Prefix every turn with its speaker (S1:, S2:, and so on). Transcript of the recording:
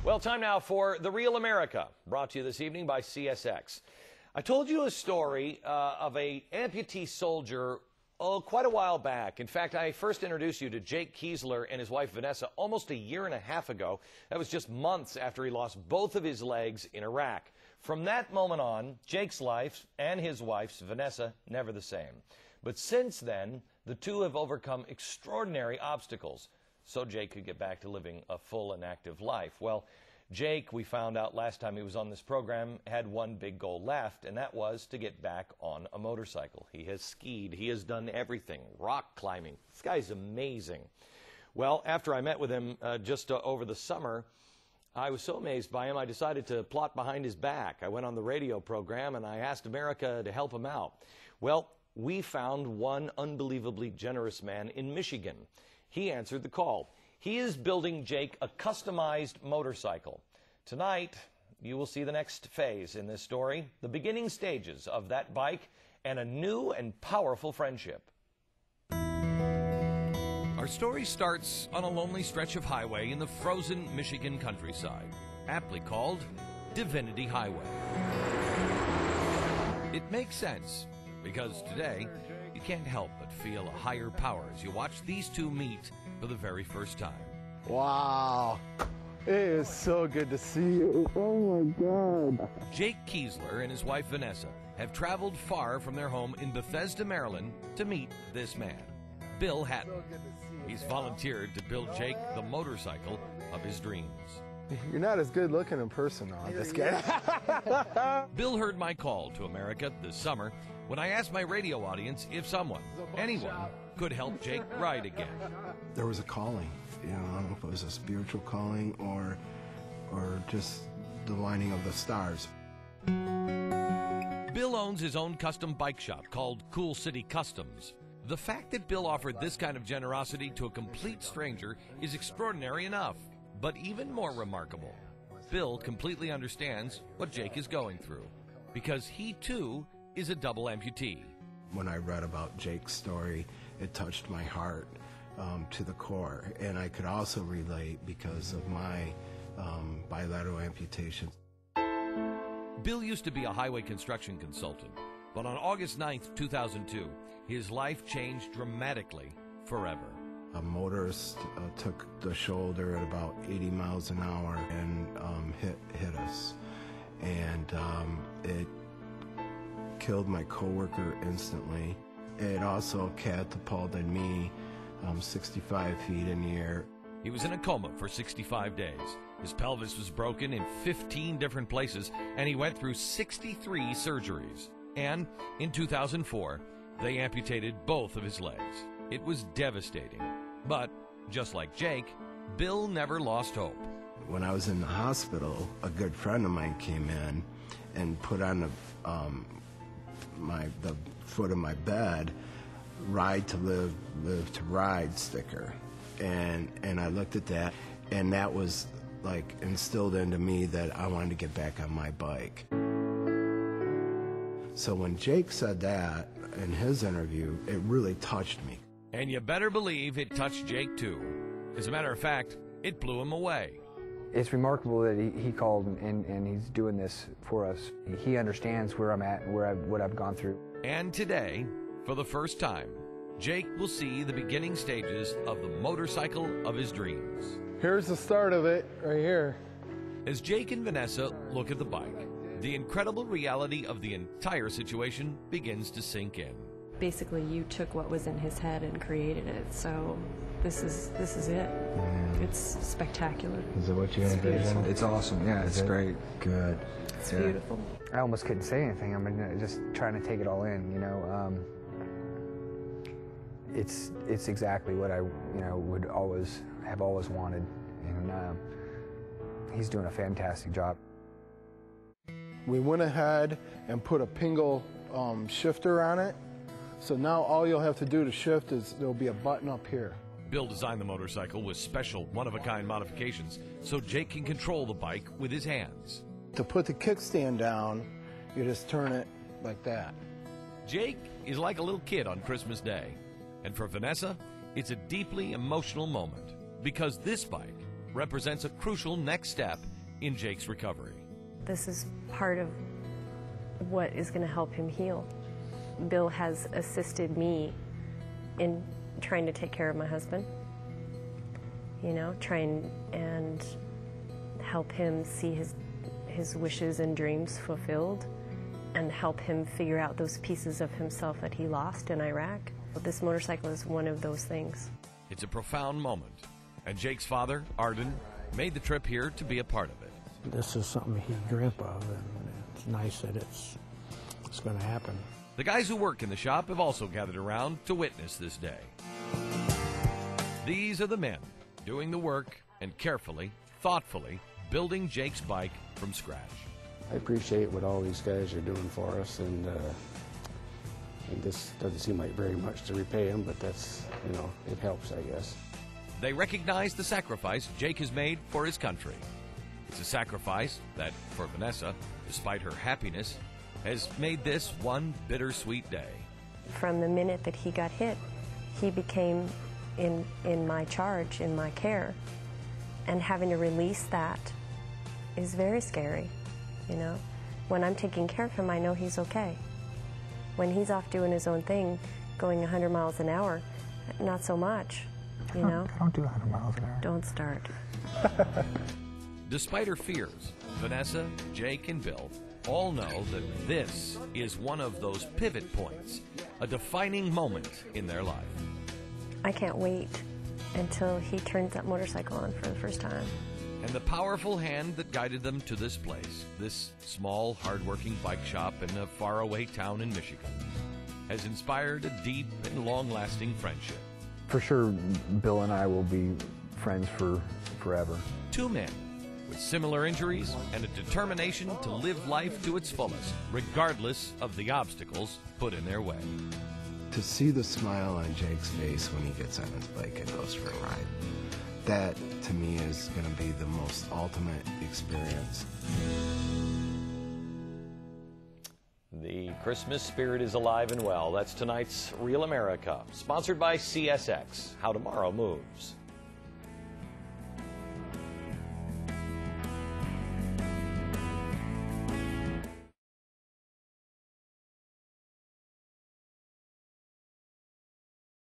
S1: Well, time now for The Real America, brought to you this evening by CSX. I told you a story of an amputee soldier quite a while back. In fact, I first introduced you to Jake Kiesler and his wife Vanessa almost a year and a half ago. That was just months after he lost both of his legs in Iraq. From that moment on, Jake's life and his wife's, Vanessa, never the same. But since then, the two have overcome extraordinary obstacles so Jake could get back to living a full and active life. Well, Jake, we found out last time he was on this program, had one big goal left, and that was to get back on a motorcycle. He has skied. He has done everything, rock climbing. This guy's amazing. Well, after I met with him just over the summer, I was so amazed by him, I decided to plot behind his back. I went on the radio program, and I asked America to help him out. Well, we found one unbelievably generous man in Michigan. He answered the call. He is building Jake a customized motorcycle. Tonight, you will see the next phase in this story, the beginning stages of that bike, and a new and powerful friendship. Our story starts on a lonely stretch of highway in the frozen Michigan countryside, aptly called Divinity Highway. It makes sense, because today, you can't help but feel a higher power as you watch these two meet for the very first time.
S2: Wow, it is so good to see you. Oh my God.
S1: Jake Kiesler and his wife Vanessa have traveled far from their home in Bethesda, Maryland to meet this man, Bill Hatton. He's volunteered to build Jake the motorcycle of his dreams.
S2: You're not as good looking in person, though, this guy.
S1: Bill heard my call to America this summer when I asked my radio audience if someone, anyone, could help Jake ride again.
S3: There was a calling, I don't know if it was a spiritual calling or just the lining of the stars.
S1: Bill owns his own custom bike shop called Cool City Customs. The fact that Bill offered this kind of generosity to a complete stranger is extraordinary enough, but even more remarkable, Bill completely understands what Jake is going through, because he too is a double amputee.
S3: When I read about Jake's story, it touched my heart to the core, and I could also relate because of my bilateral amputations.
S1: Bill used to be a highway construction consultant, but on August 9th, 2002, his life changed dramatically forever.
S3: A motorist took the shoulder at about 80 miles an hour and hit us, and it killed my coworker instantly. It also catapulted me 65 feet in the air.
S1: He was in a coma for 65 days. His pelvis was broken in 15 different places, and he went through 63 surgeries. And in 2004, they amputated both of his legs. It was devastating. But, just like Jake, Bill never lost hope.
S3: When I was in the hospital, a good friend of mine came in and put on the foot of my bed, "Ride to live, live to ride" sticker. And I looked at that, and that was like instilled into me that I wanted to get back on my bike. So when Jake said that in his interview, it really touched me.
S1: And you better believe it touched Jake too. As a matter of fact, it blew him away.
S4: It's remarkable that he called and he's doing this for us. He understands where I'm at and what I've gone through.
S1: And today, for the first time, Jake will see the beginning stages of the motorcycle of his dreams.
S2: Here's the start of it, right here.
S1: As Jake and Vanessa look at the bike, the incredible reality of the entire situation begins to sink in.
S5: Basically, you took what was in his head and created it, so this is it. It's spectacular.
S3: Is it what you envisioned?
S4: It's awesome. Yeah, it's great.
S3: Good.
S5: It's beautiful.
S4: I almost couldn't say anything. I mean, just trying to take it all in, It's exactly what I, would have always wanted, and he's doing a fantastic job.
S2: We went ahead and put a Pingle shifter on it. So now all you'll have to do to shift is there'll be a button up here.
S1: Bill designed the motorcycle with special one-of-a-kind modifications so Jake can control the bike with his hands.
S2: To put the kickstand down, you just turn it like that.
S1: Jake is like a little kid on Christmas Day. And for Vanessa, it's a deeply emotional moment because this bike represents a crucial next step in Jake's recovery.
S5: This is part of what is going to help him heal. Bill has assisted me in trying to take care of my husband, you know, trying and help him see his wishes and dreams fulfilled and help him figure out those pieces of himself that he lost in Iraq. This motorcycle is one of those things.
S1: It's a profound moment, and Jake's father, Arden, made the trip here to be a part of it.
S6: This is something he dreamt of, and it's nice that it's going to happen.
S1: The guys who work in the shop have also gathered around to witness this day. These are the men doing the work and carefully, thoughtfully building Jake's bike from scratch.
S7: I appreciate what all these guys are doing for us, and this doesn't seem like very much to repay them, but that's, you know, it helps, I guess.
S1: They recognize the sacrifice Jake has made for his country. It's a sacrifice that, for Vanessa, despite her happiness, has made this one bittersweet day.
S5: From the minute that he got hit, he became in my charge, in my care, and having to release that is very scary, you know. When I'm taking care of him, I know he's okay. When he's off doing his own thing, going 100 miles an hour, not so much, you know.
S4: I don't do 100 miles an hour.
S5: Don't start.
S1: Despite her fears, Vanessa, Jake, and Bill all know that this is one of those pivot points, a defining moment in their life.
S5: I can't wait until he turns that motorcycle on for the first time.
S1: And the powerful hand that guided them to this place, this small, hardworking bike shop in a faraway town in Michigan, has inspired a deep and long-lasting friendship.
S4: For sure, Bill and I will be friends for forever.
S1: Two men with similar injuries and a determination to live life to its fullest, regardless of the obstacles put in their way.
S3: To see the smile on Jake's face when he gets on his bike and goes for a ride, that to me is going to be the most ultimate experience.
S1: The Christmas spirit is alive and well. That's tonight's Real America, sponsored by CSX, How Tomorrow Moves.